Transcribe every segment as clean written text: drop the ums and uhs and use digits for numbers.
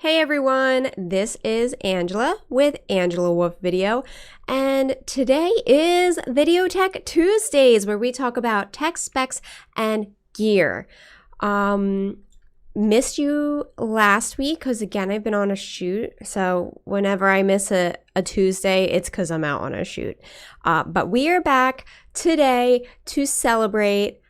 Hey everyone, this is Angela with Angela Wolf Video, and today is Video Tech Tuesdays where we talk about tech specs and gear. Missed you last week because again I've been on a shoot, so whenever I miss a Tuesday it's because I'm out on a shoot. But we are back today to celebrate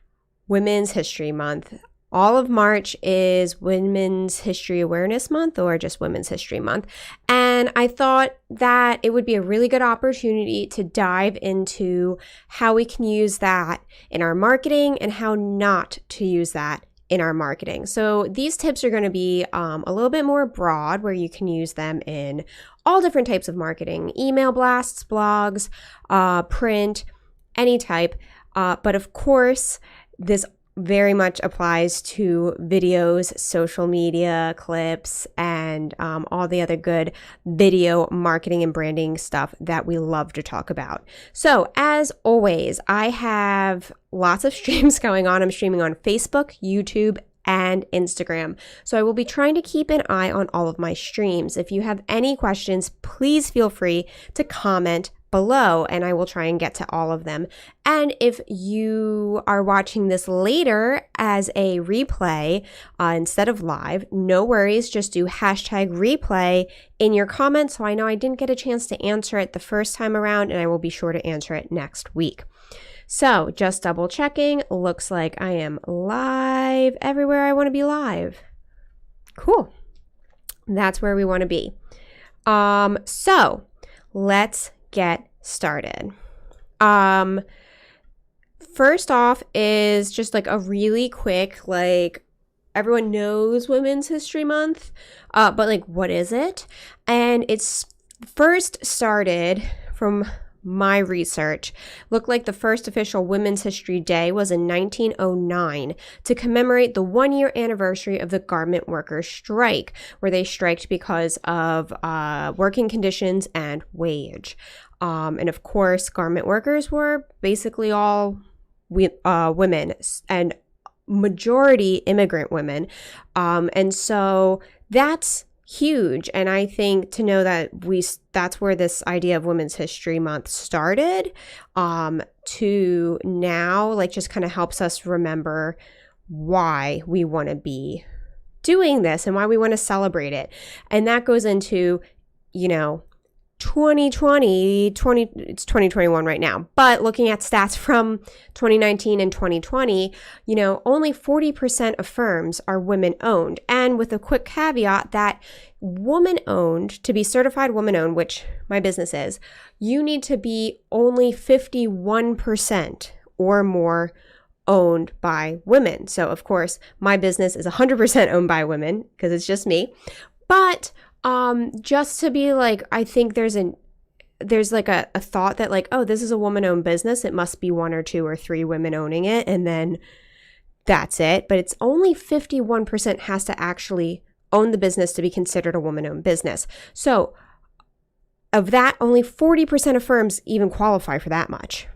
Women's History Month. All of March is Women's History Awareness Month or just Women's History Month. And I thought that it would be a really good opportunity to dive into how we can use that in our marketing and how not to use that in our marketing. So these tips are going to be a little bit more broad where you can use them in all different types of marketing, email blasts, blogs, print, any type. But of course, this very much applies to videos, social media, clips, and all the other good video marketing and branding stuff that we love to talk about. So as always, I have lots of streams going on. I'm streaming on Facebook, YouTube, and Instagram. So I will be trying to keep an eye on all of my streams. If you have any questions, please feel free to comment below and I will try and get to all of them. And if you are watching this later as a replay instead of live, no worries, just do hashtag replay in your comments so I know I didn't get a chance to answer it the first time around and I will be sure to answer it next week. So just double checking, looks like I am live everywhere I want to be live. Cool. That's where we want to be. So let's get started. First off is just like a really quick, like everyone knows Women's History Month, but like what is it? And it's first started from my research, looked like the first official Women's History Day was in 1909 to commemorate the 1-year anniversary of the garment workers' strike, where they striked because of working conditions and wage. And of course, garment workers were basically all women and majority immigrant women. And so that's huge. And I think to know that that's where this idea of Women's History Month started, to now like just kind of helps us remember why we want to be doing this and why we want to celebrate it. And that goes into, 2020, it's 2021 right now, but looking at stats from 2019 and 2020, only 40% of firms are women owned. And with a quick caveat that woman owned, to be certified woman owned, which my business is, you need to be only 51% or more owned by women. So of course, my business is 100% owned by women because it's just me. But just to be like, I think there's like a thought that like, oh, this is a woman-owned business. It must be 1 or 2 or 3 women owning it. And then that's it. But it's only 51% has to actually own the business to be considered a woman-owned business. So of that, only 40% of firms even qualify for that much.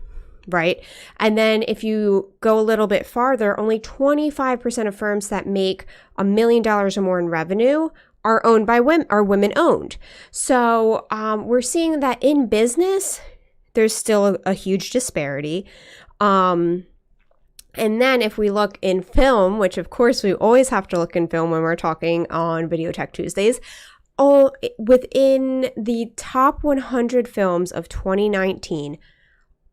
Right? And then if you go a little bit farther, only 25% of firms that make $1 million or more in revenue are owned by women, are women owned. So we're seeing that in business, there's still a huge disparity. And then if we look in film, which of course we always have to look in film when we're talking on Video Tech Tuesdays, within the top 100 films of 2019,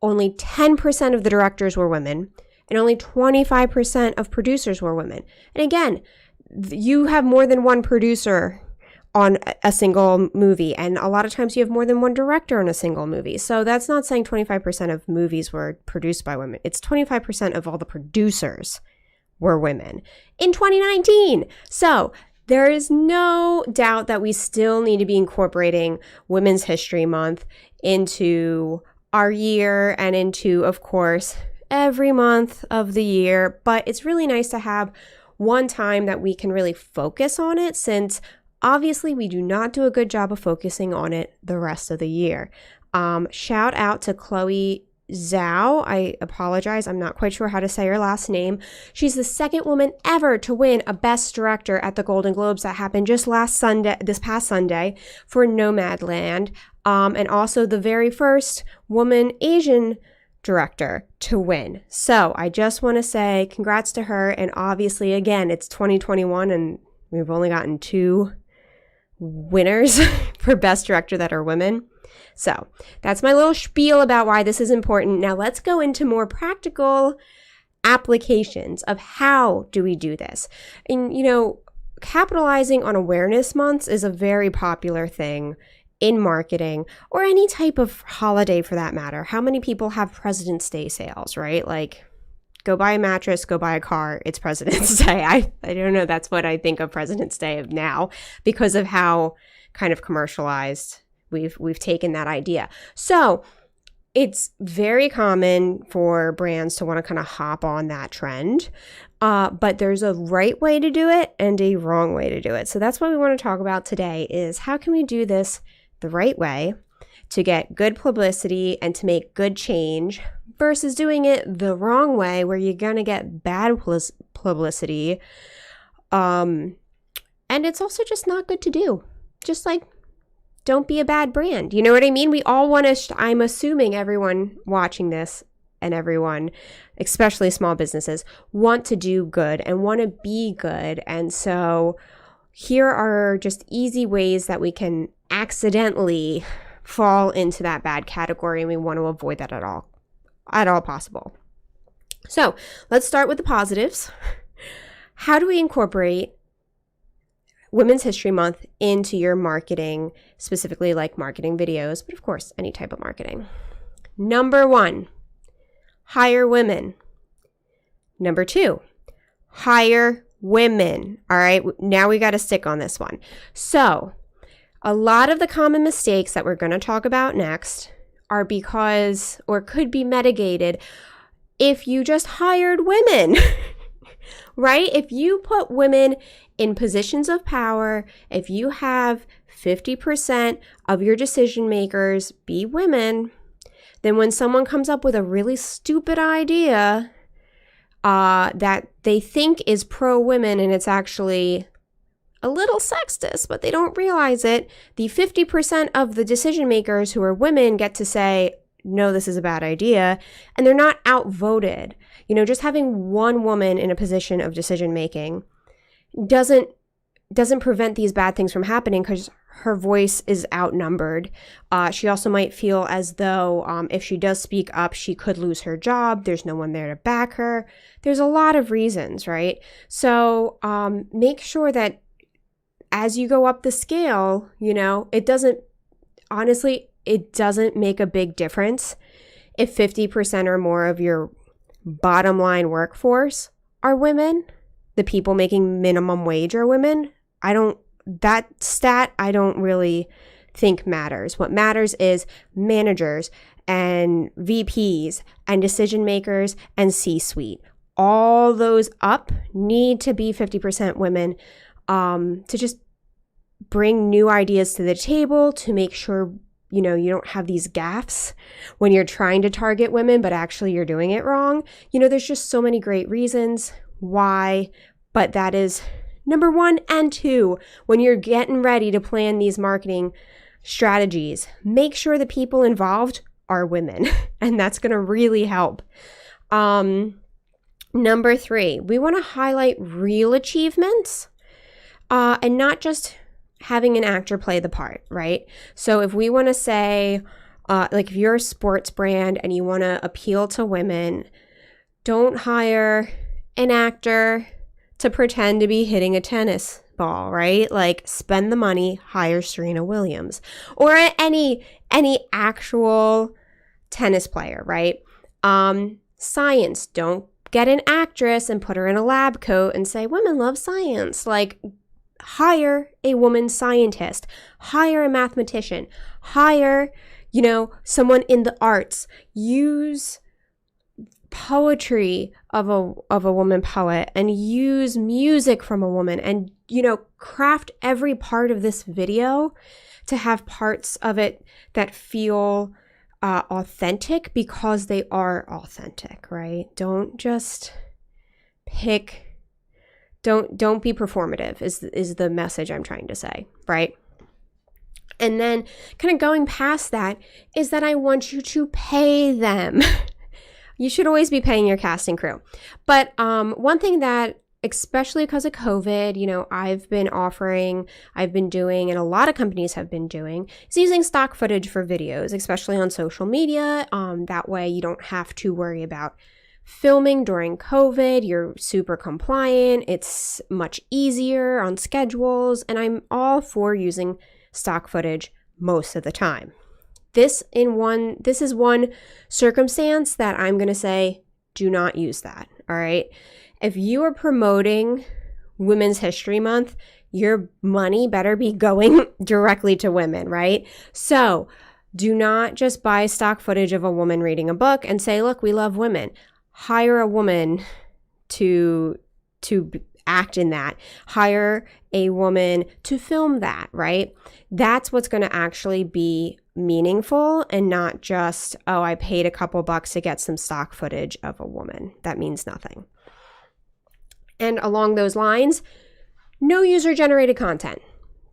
only 10% of the directors were women and only 25% of producers were women. And again, you have more than one producer on a single movie, and a lot of times you have more than one director on a single movie. So that's not saying 25% of movies were produced by women. It's 25% of all the producers were women in 2019. So there is no doubt that we still need to be incorporating Women's History Month into our year and into, of course, every month of the year. But it's really nice to have one time that we can really focus on it, since obviously we do not do a good job of focusing on it the rest of the year. Shout out to Chloe Zhao. I apologize. I'm not quite sure how to say her last name. She's the second woman ever to win a Best Director at the Golden Globes that happened just this past Sunday for Nomadland. And also the very first woman Asian director to win. So I just want to say congrats to her. And obviously, again, it's 2021 and we've only gotten 2 winners for Best Director that are women. So that's my little spiel about why this is important. Now let's go into more practical applications of how do we do this. And, capitalizing on awareness months is a very popular thing in marketing or any type of holiday for that matter. How many people have President's Day sales, right? Like, go buy a mattress, go buy a car. It's President's Day. I don't know. That's what I think of President's Day of now because of how kind of commercialized we've taken that idea. So it's very common for brands to want to kind of hop on that trend. But there's a right way to do it and a wrong way to do it. So that's what we want to talk about today is how can we do this the right way to get good publicity and to make good change versus doing it the wrong way where you're going to get bad publicity. And it's also just not good to do. Just like, don't be a bad brand. You know what I mean? We all want to, I'm assuming everyone watching this and everyone, especially small businesses, want to do good and want to be good. And so here are just easy ways that we can accidentally fall into that bad category, and we want to avoid that at all possible. So let's start with the positives. How do we incorporate Women's History Month into your marketing, specifically like marketing videos, but of course, any type of marketing? Number 1, hire women. Number 2, hire women. All right, now we got to stick on this one. So a lot of the common mistakes that we're going to talk about next are because, or could be mitigated if you just hired women, right? If you put women in positions of power, if you have 50% of your decision makers be women, then when someone comes up with a really stupid idea that they think is pro-women and it's actually a little sexist, but they don't realize it, the 50% of the decision makers who are women get to say, no, this is a bad idea, and they're not outvoted. Just having one woman in a position of decision making doesn't prevent these bad things from happening because her voice is outnumbered. She also might feel as though if she does speak up, she could lose her job. There's no one there to back her. There's a lot of reasons, right? So make sure that as you go up the scale, it doesn't make a big difference if 50% or more of your bottom line workforce are women. The people making minimum wage are women. That stat I don't really think matters. What matters is managers and VPs and decision makers and C-suite. All those up need to be 50% women to just bring new ideas to the table, to make sure you don't have these gaffes when you're trying to target women, but actually you're doing it wrong. There's just so many great reasons why, but that is number 1 and 2. When you're getting ready to plan these marketing strategies, make sure the people involved are women, and that's going to really help. Number 3, we want to highlight real achievements and not just having an actor play the part, right? So if we want to say, if you're a sports brand and you want to appeal to women, don't hire an actor to pretend to be hitting a tennis ball, right? Like, spend the money, hire Serena Williams or any actual tennis player, right? Science, don't get an actress and put her in a lab coat and say, women love science. Like, hire a woman scientist, hire a mathematician, hire, someone in the arts, use poetry of a woman poet and use music from a woman and, craft every part of this video to have parts of it that feel authentic because they are authentic, right? Don't just pick, don't be performative is the message I'm trying to say, right? And then kind of going past that is that I want you to pay them. You should always be paying your cast and crew. But one thing that, especially because of COVID, I've been doing, and a lot of companies have been doing, is using stock footage for videos, especially on social media. That way you don't have to worry about filming during COVID. You're super compliant. It's much easier on schedules. And I'm all for using stock footage most of the time. This is one circumstance that I'm going to say, do not use that. All right. If you are promoting Women's History Month, your money better be going directly to women, right? So do not just buy stock footage of a woman reading a book and say, look, we love women. Hire a woman to act in that. Hire a woman to film that, right? That's what's going to actually be meaningful and not just, oh, I paid a couple bucks to get some stock footage of a woman. That means nothing. And along those lines, no user-generated content.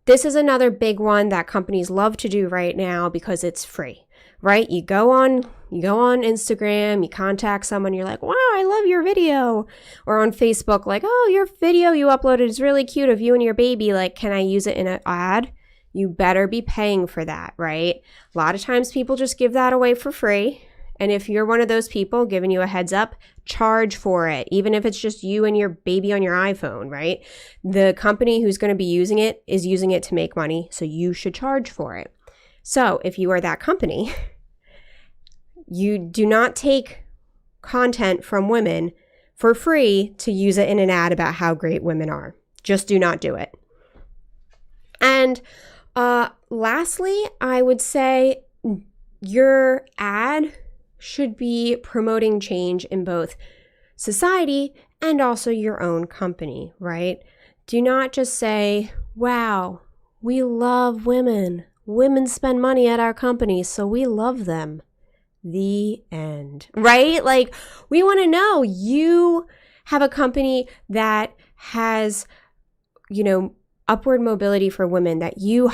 This is another big one that companies love to do right now because it's free, right? You go on Instagram, you contact someone, you're like, wow, I love your video. Or on Facebook, like, oh, your video you uploaded is really cute of you and your baby. Like, can I use it in an ad? You better be paying for that, right? A lot of times people just give that away for free. And if you're one of those people giving you a heads up, charge for it, even if it's just you and your baby on your iPhone, right? The company who's going to be using it is using it to make money, so you should charge for it. So if you are that company, you do not take content from women for free to use it in an ad about how great women are. Just do not do it. And lastly, I would say your ad should be promoting change in both society and also your own company, right? Do not just say, wow, we love women. Women spend money at our company, so we love them. The end, right? Like, we want to know you have a company that has, upward mobility for women, that you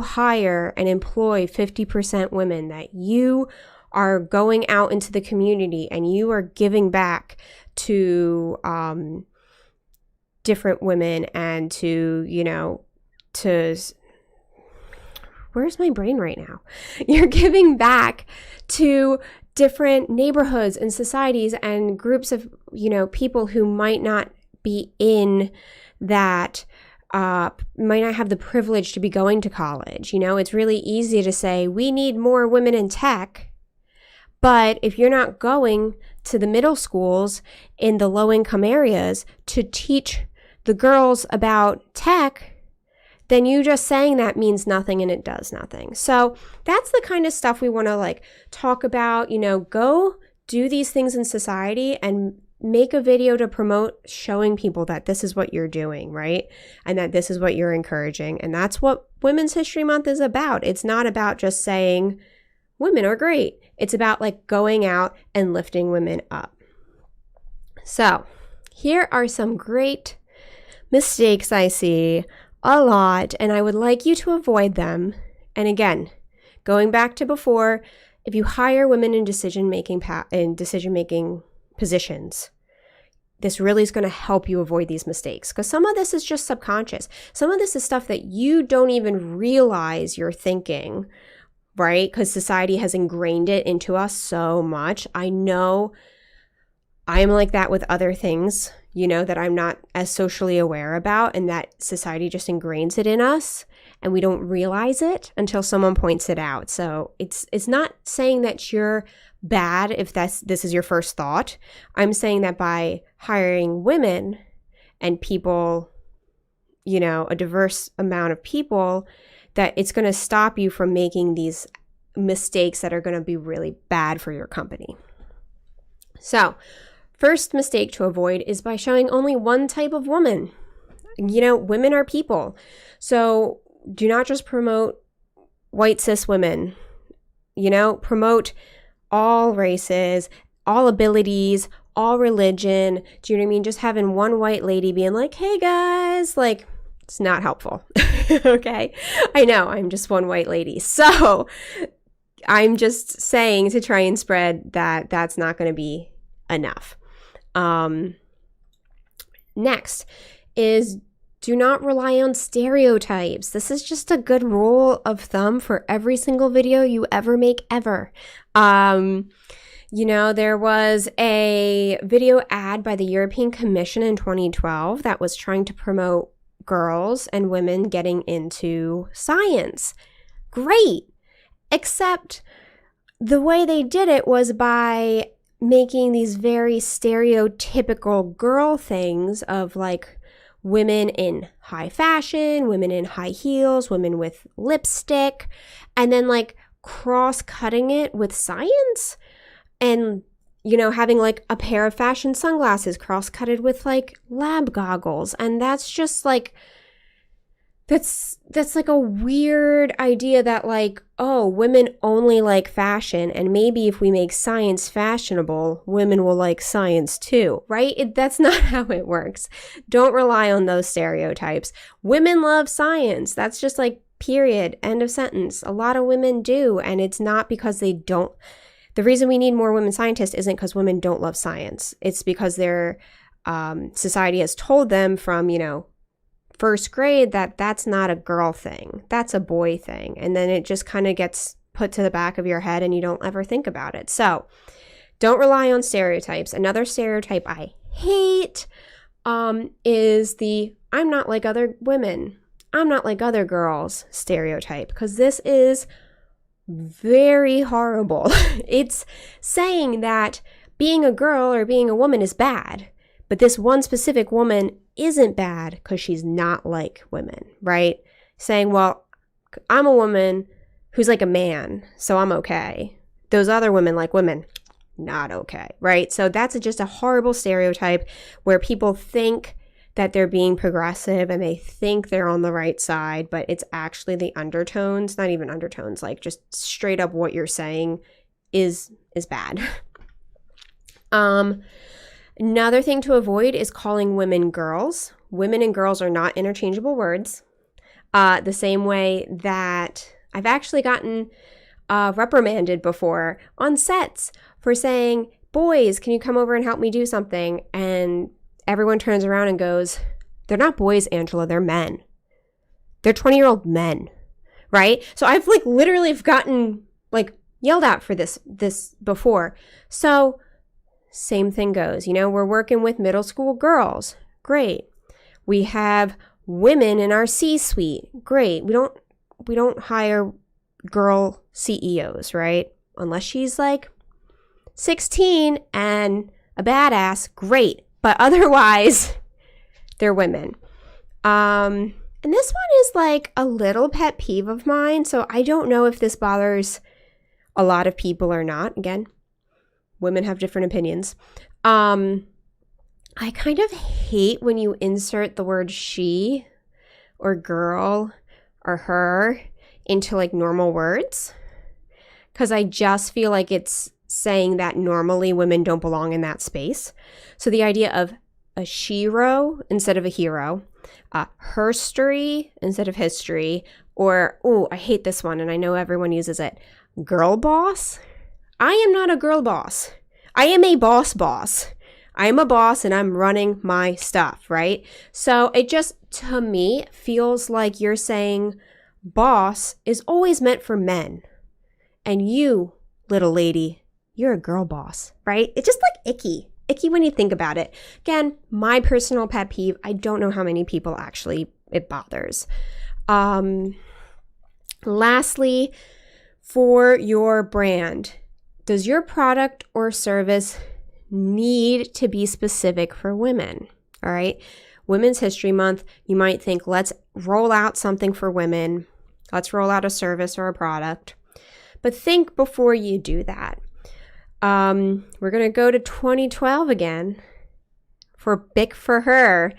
hire and employ 50% women, that you are going out into the community and you are giving back to different women and to where's my brain right now? You're giving back to different neighborhoods and societies and groups of, people who might not be in that, might not have the privilege to be going to college. It's really easy to say, we need more women in tech. But if you're not going to the middle schools in the low-income areas to teach the girls about tech, then you just saying that means nothing and it does nothing. So that's the kind of stuff we want to talk about. Go do these things in society and make a video to promote showing people that this is what you're doing, right? And that this is what you're encouraging. And that's what Women's History Month is about. It's not about just saying women are great. It's about going out and lifting women up. So here are some great mistakes I see a lot, and I would like you to avoid them. And again, going back to before, if you hire women in decision-making positions, this really is going to help you avoid these mistakes, because some of this is just subconscious. Some of this is stuff that you don't even realize you're thinking, right? Because society has ingrained it into us so much. I know I am like that with other things, that I'm not as socially aware about, and that society just ingrains it in us and we don't realize it until someone points it out. So it's not saying that you're bad if this is your first thought. I'm saying that by hiring women and people, a diverse amount of people, that it's going to stop you from making these mistakes that are going to be really bad for your company. So, first mistake to avoid is by showing only one type of woman. Women are people. So do not just promote white cis women. promote all races, all abilities, all religion. Do you know what I mean? Just having one white lady being like, hey guys, like, it's not helpful. Okay. I know I'm just one white lady. So I'm just saying to try and spread that that's not going to be enough. Next is do not rely on stereotypes. This is just a good rule of thumb for every single video you ever make ever. There was a video ad by the European Commission in 2012 that was trying to promote girls and women getting into science. Great. Except the way they did it was by making these very stereotypical girl things of like women in high fashion, women in high heels, women with lipstick, and then like cross-cutting it with science and, having like a pair of fashion sunglasses cross-cutted with like lab goggles. And that's just like, that's like a weird idea that like, oh, women only like fashion, and maybe if we make science fashionable, women will like science too, right? That's not how it works. Don't rely on those stereotypes. Women love science. That's just like period, end of sentence. A lot of women do, and it's not because they don't. The reason we need more women scientists isn't because women don't love science. It's because their society has told them from, first grade that that's not a girl thing. That's a boy thing. And then it just kind of gets put to the back of your head and you don't ever think about it. So don't rely on stereotypes. Another stereotype I hate is the I'm not like other women. I'm not like other girls stereotype, because this is very horrible. It's saying that being a girl or being a woman is bad, but this one specific woman isn't bad because she's not like women, right? Saying, well, I'm a woman who's like a man, so I'm okay. Those other women like women, not okay, right? So that's just a horrible stereotype where people think that they're being progressive and they think they're on the right side, but it's actually the undertones, not even undertones, like just straight up what you're saying is bad. Another thing to avoid is calling women girls. Women and girls are not interchangeable words. The same way that I've actually gotten reprimanded before on sets for saying, boys, can you come over and help me do something? And everyone turns around and goes, they're not boys, Angela, they're men. They're 20-year-old men, right? So I've like literally gotten like yelled at for this before. So same thing goes, we're working with middle school girls. Great. We have women in our C-suite. Great. We don't hire girl CEOs, right? Unless she's like 16 and a badass. Great. But otherwise, they're women. And this one is like a little pet peeve of mine. So I don't know if this bothers a lot of people or not. Again, women have different opinions. I kind of hate when you insert the word she or girl or her into like normal words, because I just feel like it's saying that normally women don't belong in that space. So the idea of a shero instead of a hero, herstory instead of history, or, oh, I hate this one and I know everyone uses it, girl boss. I am not a girl boss. I am a boss. I am a boss and I'm running my stuff, right? So it just, to me, feels like you're saying boss is always meant for men. And you, little lady, you're a girl boss, right? It's just like icky when you think about it. Again, my personal pet peeve. I don't know how many people actually it bothers. Lastly, for your brand, does your product or service need to be specific for women? All right. Women's History Month, you might think, let's roll out something for women. Let's roll out a service or a product. But think before you do that. We're going to go to 2012 again for Bic for Her.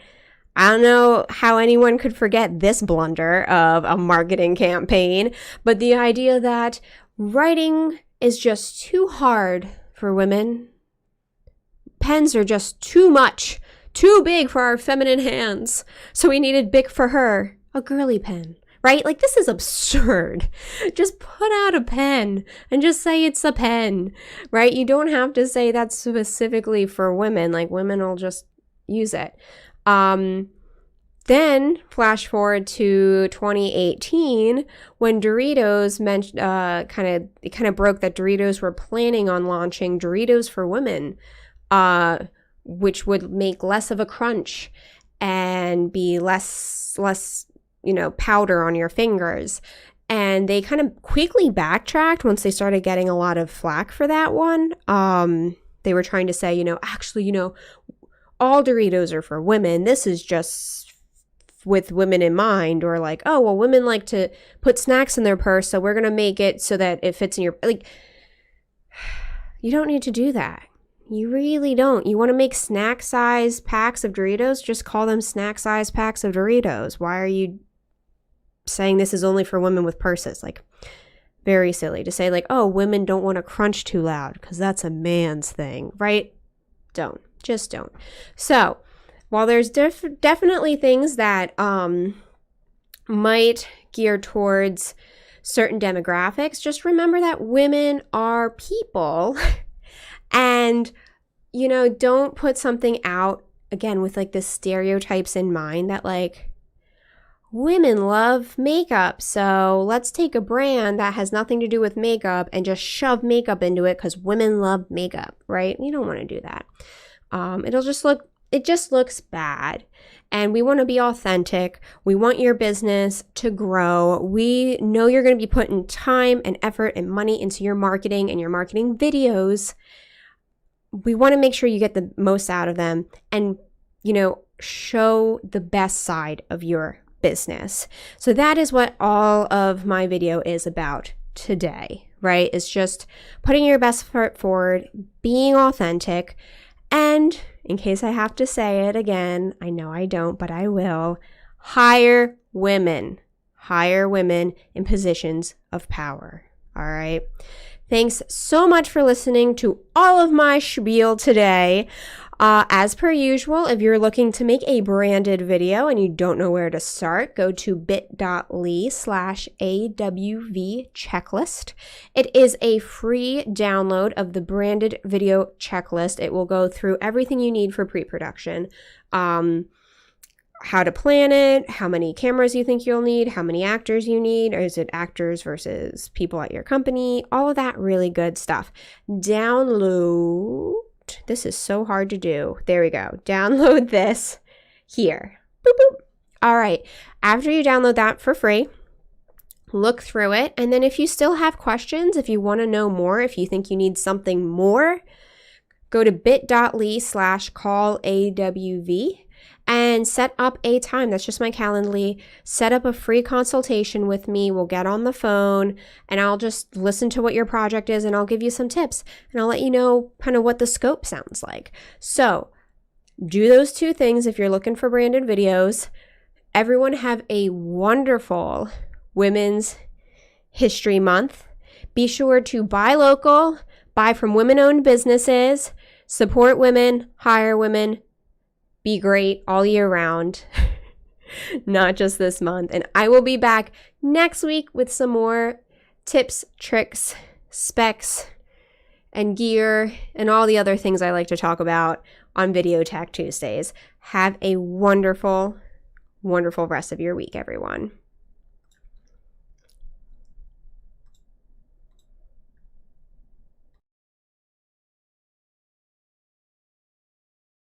I don't know how anyone could forget this blunder of a marketing campaign, but the idea that Writing is just too hard for women. Pens are just too much, too big for our feminine hands. So we needed big for her, a girly pen, right? Like, this is absurd. Just put out a pen and just say it's a pen, right? You don't have to say that's specifically for women. Like, women will just use it. Then flash forward to 2018 when Doritos kind of broke that Doritos were planning on launching Doritos for women, which would make less of a crunch and be less powder on your fingers. And they kind of quickly backtracked once they started getting a lot of flack for that one. They were trying to say, all Doritos are for women. This is just with women in mind, or like, oh, well, women like to put snacks in their purse, so we're going to make it so that it fits in your, like, you don't need to do that. You really don't. You want to make snack size packs of Doritos? Just call them snack size packs of Doritos. Why are you saying this is only for women with purses? Like, very silly to say, like, oh, women don't want to crunch too loud because that's a man's thing, right? Just don't. So while there's definitely things that might gear towards certain demographics, just remember that women are people. And, don't put something out, again, with like the stereotypes in mind that like women love makeup. So let's take a brand that has nothing to do with makeup and just shove makeup into it because women love makeup, right? You don't want to do that. It just looks bad. And we want to be authentic. We want your business to grow. We know you're going to be putting time and effort and money into your marketing and your marketing videos. We want to make sure you get the most out of them and, show the best side of your business. So that is what all of my video is about today, right? It's just putting your best foot forward, being authentic, and in case I have to say it again, I know I don't, but I will, hire women in positions of power. All right. Thanks so much for listening to all of my spiel today. As per usual, if you're looking to make a branded video and you don't know where to start, go to bit.ly/AWV checklist. It is a free download of the branded video checklist. It will go through everything you need for pre-production. How to plan it, how many cameras you think you'll need, how many actors you need, or is it actors versus people at your company, all of that really good stuff. Download. This is so hard to do. There we go. Download this here. Boop, boop. All right. After you download that for free, look through it. And then if you still have questions, if you want to know more, if you think you need something more, go to bit.ly/callawv and set up a time. That's just my Calendly. Set up a free consultation with me. We'll get on the phone and I'll just listen to what your project is and I'll give you some tips and I'll let you know kind of what the scope sounds like. So do those two things if you're looking for branded videos. Everyone have a wonderful Women's History Month. Be sure to buy local, buy from women-owned businesses, support women, hire women, be great all year round, not just this month. And I will be back next week with some more tips, tricks, specs, and gear, and all the other things I like to talk about on Video Tech Tuesdays. Have a wonderful, wonderful rest of your week, everyone.